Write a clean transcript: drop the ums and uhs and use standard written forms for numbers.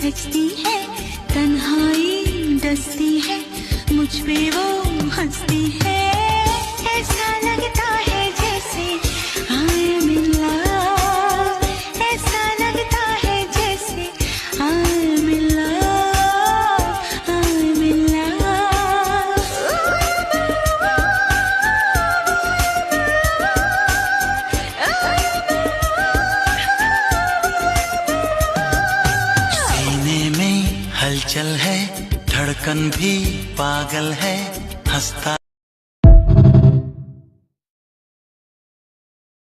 सजती है, तन्हाई डसती है, मुझ पे वो हंसती है। ऐसा लगता है जैसे I am in love, ऐसा लगता है जैसे I am in love, I am in love। सीने में हलचल है, धड़कन भी पागल है, हंसता